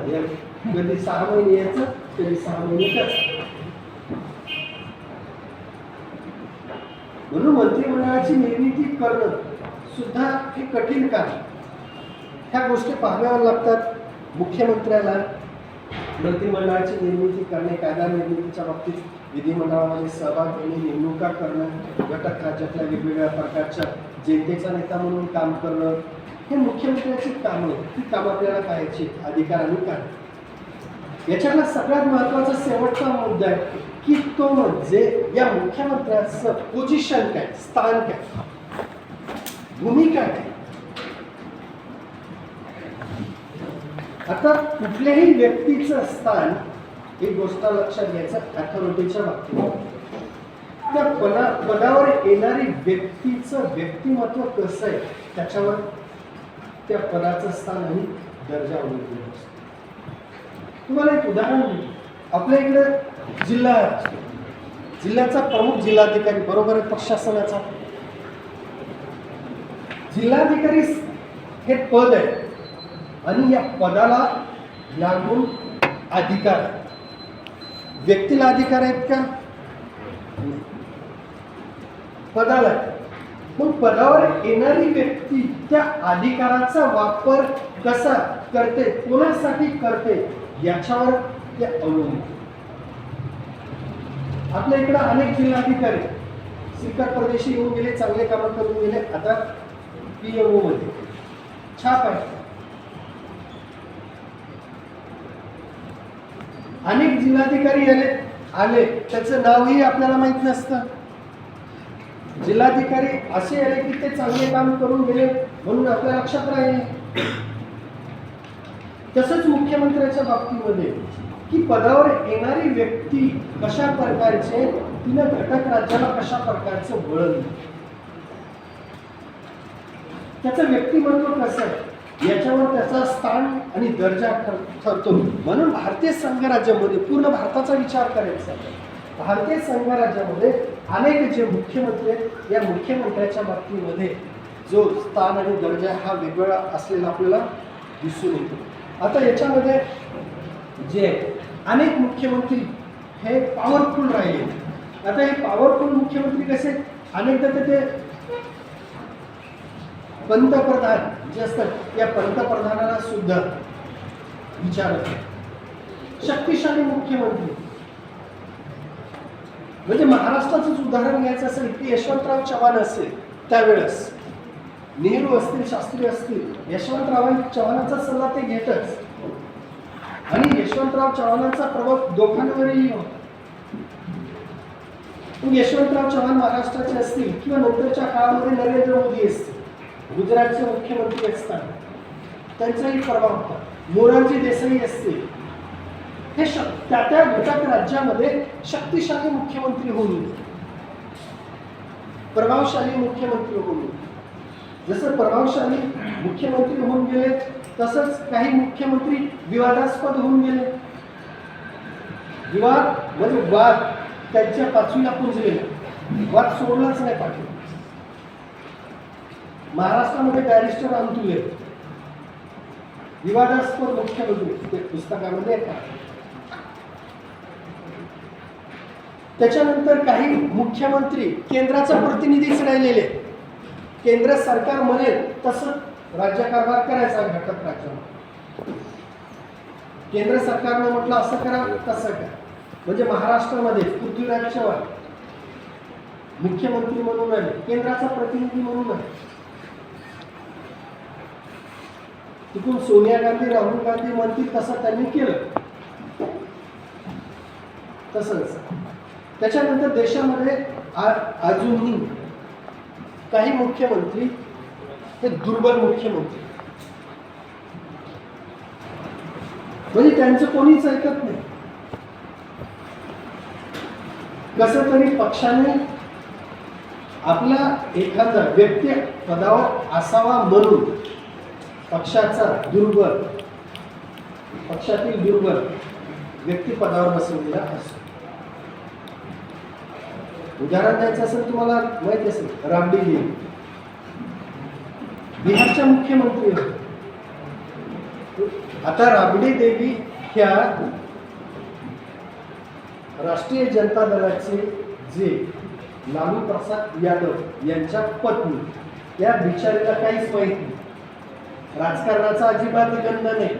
कधी 6 महिने यायचं, कधी 6 महिने त्याच. म्हणून मंत्रिमंडळाची निर्मिती करणं सुद्धा हे कठीण काम. ह्या गोष्टी पाहाव्या लागतात. मुख्यमंत्र्याला मंत्रिमंडळाची निर्मिती करणे, कायदा निर्मितीच्या बाबतीत विधिमंडळामध्ये सहभाग घेणे, नेमणुका करणं, घटक राज्यातल्या वेगवेगळ्या प्रकारच्या जनतेचा नेता म्हणून काम करणं, हे मुख्यमंत्र्यांची कामं आहेत. ती कामं आपल्याला पाहायची, अधिकार आणि कार्य. याच्यातला सगळ्यात महत्त्वाचा शेवटचा मुद्दा आहे की तो म्हणजे या मुख्यमंत्र्याचं पोझिशन काय, स्थान काय, भूमिका काय. आता कुठल्याही व्यक्तीचं स्थान, एक गोष्ट लक्षात घ्यायचं अथॉरिटीच्या बाबतीत, त्या पदावर येणारी व्यक्तीचं व्यक्तिमत्व कसं आहे त्याच्यावर त्या पदाचं स्थान आणि दर्जा अवलंबून असतो. तुम्हाला एक उदाहरण देतो. आपल्या इकडे जिल्हा असतो, जिल्ह्याचा प्रमुख जिल्हाधिकारी, बरोबर आहे, प्रशासनाचा जिल्हाधिकारी हे पद आहे आणि या पदाला लागून अधिकार आहे. व्यक्तीला अधिकार आहेत का? नाही. पदाला आहे. मग पदावर येणारी व्यक्ती त्या अधिकाराचा वापर कसा करते, कोणासाठी करते, याच्यावर ते अवलंबून. आपल्या इकडे अनेक जिल्हाधिकारी श्रीकांत परदेशी येऊन गेले, चांगले कामं करून गेले, आता PMO मध्ये छाप आहे. अनेक जिल्हाधिकारी आले त्याचं नावही आपल्याला माहित नसतं. जिल्हाधिकारी असे आले की ते चांगले काम करून गेले म्हणून आपल्या लक्षात राहील. तसंच मुख्यमंत्र्याच्या बाबतीमध्ये की पदावर येणारी व्यक्ती कशा प्रकारचे, तिनं घटक राज्याला कशा प्रकारचं वळण, त्याचं व्यक्तिमत्व कसं आहे याच्यावर त्याचा स्थान आणि दर्जा ठरतो. म्हणून भारतीय संघराज्यामध्ये, पूर्ण भारताचा विचार करायचा, भारतीय संघराज्यामध्ये अनेक जे मुख्यमंत्री आहेत, या मुख्यमंत्र्याच्या बाबतीमध्ये जो स्थान आणि दर्जा हा वेगवेगळा असलेला आपल्याला दिसून येतो. आता याच्यामध्ये जे अनेक मुख्यमंत्री हे पॉवरफुल राहिले. आता हे पॉवरफुल मुख्यमंत्री कसे, अनेकदा ते पंतप्रधान जे असतात या पंतप्रधानाला सुद्धा विचारत. शक्तिशाली मुख्यमंत्री म्हणजे महाराष्ट्राचंच उदाहरण घ्यायचं असेल की यशवंतराव चव्हाण असेल, त्यावेळेस नेहरू असतील, शास्त्री असतील, यशवंतराव चव्हाणांचा सल्ला ते घेतच आणि यशवंतराव चव्हाणांचा प्रभाव दोघांवरही होता. यशवंतराव चव्हाण महाराष्ट्राचे असतील किंवा नंतरच्या काळामध्ये नरेंद्र मोदी असतील, गुजरातचे मुख्यमंत्री असताना त्यांचाही प्रभाव होता. मोरारजी देसाई असतील, हे त्या त्या घटक राज्यामध्ये शक्तिशाली मुख्यमंत्री होऊन गेले, प्रभावशाली मुख्यमंत्री होऊन गेले. जसं प्रभावशाली मुख्यमंत्री होऊन गेले तसंच काही मुख्यमंत्री विवादास्पद होऊन गेले. विवाद म्हणजे वाद त्यांच्या पाचवीला पुंजलेला, वाद सोडलाच नाही पाठवला. महाराष्ट्रामध्ये बॅरिस्टर अंतुले विवादास्पद मुख्यमंत्री ते पुस्तकामध्ये येतात. त्याच्यानंतर काही मुख्यमंत्री केंद्राचा प्रतिनिधीच राहिलेले, केंद्र सरकार म्हणेल तसं राज्यकारभार करायचा घटक राज्यामध्ये. केंद्र सरकारनं म्हटलं असं करा तसं करा. म्हणजे महाराष्ट्रामध्ये पृथ्वीराज चव्हाण मुख्यमंत्री म्हणून आले, केंद्राचा प्रतिनिधी म्हणून आले. तिथून सोनिया गांधी, राहुल गांधी म्हणतील तसं त्यांनी केलं. तसंच त्याच्यानंतर देशामध्ये अजूनही काही मुख्यमंत्री हे दुर्बल मुख्यमंत्री, म्हणजे त्यांचं कोणीच ऐकत नाही. कसं तरी पक्षाने आपला एखादा व्यक्ती पदावर असावा म्हणून पक्षाचा दुर्बल, पक्षातील दुर्बल व्यक्ती पदावर बसवलेला असतो. उदाहरण द्यायचं असेल तुम्हाला माहित असेल, राबडी देवी बिहारच्या मुख्यमंत्री होते. आता राबडी देवी ह्या राष्ट्रीय जनता दलाचे जे लालू प्रसाद यादव यांच्या पत्नी, या बिचारीला काहीच माहित नाही, राजकारणाचा अजिबात गंध नाही.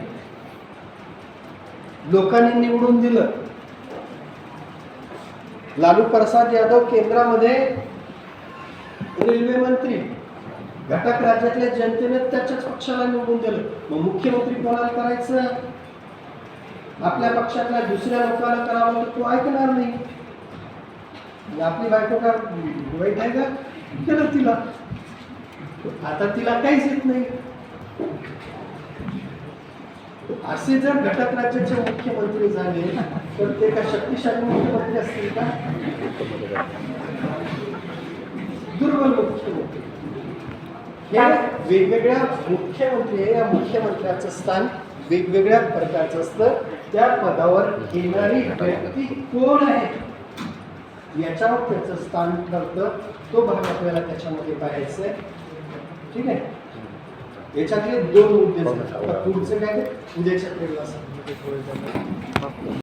लोकांनी निवडून दिलं लालू प्रसाद यादव केंद्रामध्ये रेल्वे मंत्री, घटक राज्यातल्या जनतेने त्याच्याच पक्षाला निवडून दिलं. मग मुख्यमंत्री कोणाला करायचं? आपल्या पक्षातल्या दुसऱ्या लोकांना करावं तर तो ऐकणार नाही. मग आपली बायको का वाईट आहे का? केलं तिला. आता तिला काहीच येत नाही. असे जर घटक राज्याचे मुख्यमंत्री झाले तर ते का शक्तिशाली मुख्यमंत्री असतील का? दुर्बल मुख्यमंत्री. हे वेगवेगळ्या मुख्यमंत्री आहे. या मुख्यमंत्र्याचं स्थान वेगवेगळ्या प्रकारचं असतं. त्या पदावर येणारी व्यक्ती कोण आहे याच्यावर त्याचं स्थान ठरतं. तो भाग आपल्याला त्याच्यामध्ये पाहायचं आहे. ठीक आहे. याच्यातले दोन मुद्दे. पुढचं काय ते उद्याच्या ट्रेनला सांगतो.